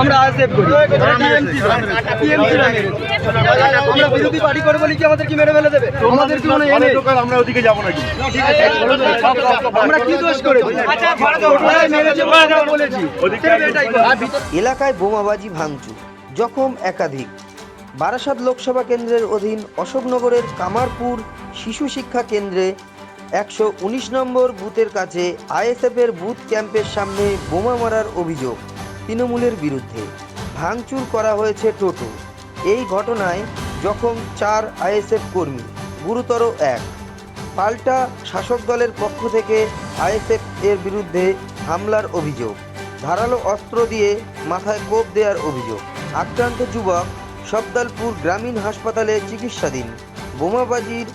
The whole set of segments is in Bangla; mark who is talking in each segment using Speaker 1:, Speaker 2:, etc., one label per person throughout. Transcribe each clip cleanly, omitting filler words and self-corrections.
Speaker 1: আমরা আইএসএফ করি, আমরা বিরোধী পার্টি করে বলি কি আমাদের কি মেরে ফেলে দেবে? আমাদের কি মনে এনে
Speaker 2: আমরা ওদিকে যাবো নাকি?
Speaker 1: আমরা কি দোষ করেছি? বলেছি
Speaker 3: এলাকায় বোমাবাজি ভাঙচুর, জখম একাধিক। বারাসাত লোকসভা কেন্দ্রের অধীন অশোকনগরের কামারপুর শিশু শিক্ষা কেন্দ্রে 119 নম্বর বুথের কাছে আইএসএফের বুথ ক্যাম্পের সামনে বোমা মারার অভিযোগ তৃণমূলের বিরুদ্ধে। ভাঙচুর করা হয়েছে টোটো। এই ঘটনায় জখম 4 আইএসএফ কর্মী, গুরুতর 1। পাল্টা শাসক দলের পক্ষ থেকে আইএসএফ এর বিরুদ্ধে হামলার অভিযোগ, ধারালো অস্ত্র দিয়ে মাথায় কোপ দেওয়ার অভিযোগ। আক্রান্ত যুবক সবদালপুর গ্রামীণ হাসপাতালে চিকিৎসাধীন। বোমাবাজির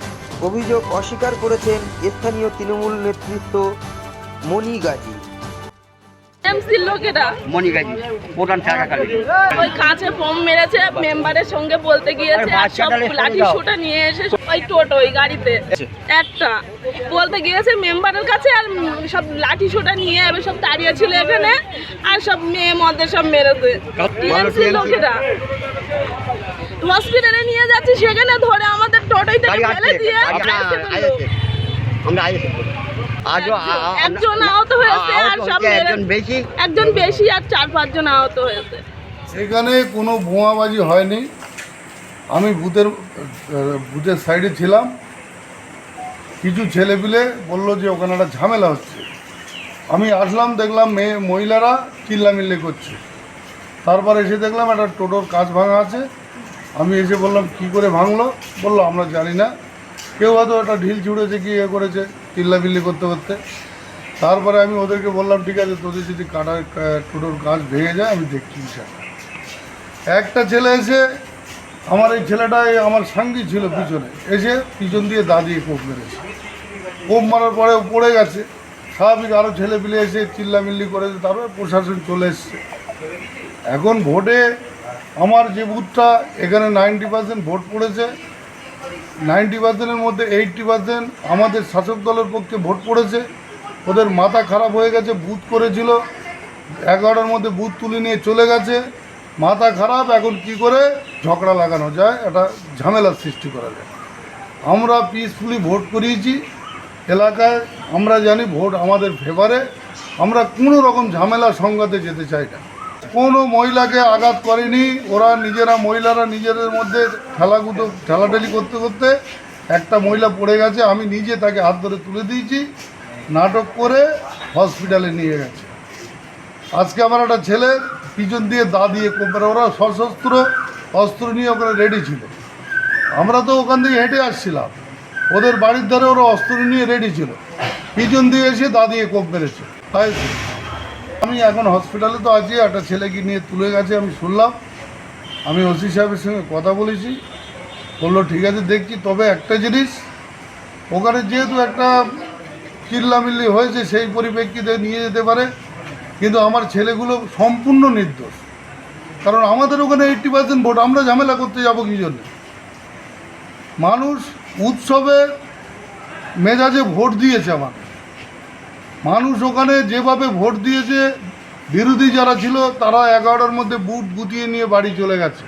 Speaker 3: অভিযোগ অস্বীকার করেছেন স্থানীয় তৃণমূল নেতৃত্ব মনি গাজী।
Speaker 4: এমসির লোকেরা
Speaker 2: মনিগাজি প্রধান থাকাকালীন
Speaker 4: ওই কাছে বোম মেরেছে, মেম্বারের সঙ্গে বলতে গিয়েছে, আর সব লাঠি সোটা নিয়ে এসে ওই টোটো ওই গাড়িতে একটা বলতে গিয়েছে মেম্বারের কাছে, আর সব লাঠি সোটা নিয়ে এবার সব দাঁড়িয়ে ছিল এখানে, আর সব মেয়ে মদের সব মেরেছে। এমসির লোকেরা হসপিটালে নিয়ে যাচ্ছে, সেখানে ধরে আমাদের টোটোইতে ফেলে দিয়ে
Speaker 2: আমরা আইএসএফ করি। আজও
Speaker 4: একজন আহত হয়েছে, আর সব একজন বেশি আর 4-5 জন আহত হয়েছে।
Speaker 5: সেখানে কোনো বোমাবাজি হয়নি। আমি বুথের সাইডে ছিলাম। কিছু ছেলেপিলে বললো যে ওখানে একটা ঝামেলা হচ্ছে। আমি আসলাম, দেখলাম মহিলারা চিল্লামিল্লি করছে। তারপর এসে দেখলাম একটা টোটোর কাঁচ ভাঙা আছে। আমি এসে বললাম কি করে ভাঙলো? বললো আমরা জানি না, কেউ হয়তো একটা ঢিল ছুঁড়েছে কি এ করেছে, চিল্লামিল্লি করতে করতে। তারপরে আমি ওদেরকে বললাম ঠিক আছে, তোদের যদি টোটোর কাঁচ ভেঙে যায় আমি দেখছি। একটা ছেলে এসে, আমার এই ছেলেটা আমার সঙ্গী ছিল, পিছনে এসে পিছন দিয়ে দা দিয়ে কোপ মেরেছে। কোপ মারার পরে পড়ে গেছে। স্বাভাবিক আরও ছেলেপিলে এসে চিল্লামিল্লি করেছে। তারপরে প্রশাসন চলে এসছে। এখন ভোটে আমার যে বুথটা, এখানে 90% ভোট পড়েছে। 90%-এর মধ্যে 80% আমাদের শাসক দলের পক্ষে ভোট পড়েছে। ওদের মাথা খারাপ হয়ে গেছে, বুথ করেছিল 11টার মধ্যে বুথ তুলে নিয়ে চলে গেছে। মাথা খারাপ, এখন কি করে ঝগড়া লাগানো যায়, একটা ঝামেলার সৃষ্টি করা যায়। আমরা পিসফুলি ভোট করিয়েছি এলাকায়। আমরা জানি ভোট আমাদের ফেভারে। আমরা কোনো রকম ঝামেলা সংঘাতে যেতে চাই না। কোনো মহিলাকে আঘাত করেনি। ওরা মহিলারা নিজেদের মধ্যে ঠেলাঠেলি করতে করতে একটা মহিলা পড়ে গেছে। আমি নিজে তাকে হাত ধরে তুলে দিয়েছি, নাটক করে হসপিটালে নিয়ে গেছে। আজকে আমার একটা ছেলে পিছন দিয়ে দা দিয়ে কোপে, ওরা সশস্ত্র অস্ত্র নিয়ে ওখানে রেডি ছিল। আমরা তো ওখান থেকে হেঁটে আসছিলাম, ওদের বাড়ির ধারে ওরা অস্ত্র নিয়ে রেডি ছিল, পিছন দিয়ে এসে দা দিয়ে কোপ মেরেছে। তাই আমি এখন হসপিটালে তো আছি, একটা ছেলেকে নিয়ে তুলে গেছে আমি শুনলাম। আমি ওসি সাহেবের সঙ্গে কথা বলেছি, বললো ঠিক আছে দেখছি। তবে একটা জিনিস, ওখানে যেহেতু একটা চিল্লামিল্লি হয়েছে, সেই পরিপ্রেক্ষিতে নিয়ে যেতে পারে, কিন্তু আমার ছেলেগুলো সম্পূর্ণ নির্দোষ। কারণ আমাদের ওখানে 80% ভোট, আমরা ঝামেলা করতে যাবো কী জন্য? মানুষ উৎসবে মেজাজে ভোট দিয়েছে। মানুষ ওখানে যেভাবে ভোট দিয়েছে, বিরোধী যারা ছিল তারা 11টার মধ্যে বুথ গুটিয়ে নিয়ে বাড়ি চলে গেছে।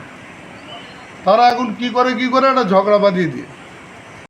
Speaker 5: তারা এখন কি করে একটা ঝগড়া বাঁধিয়ে দিয়ে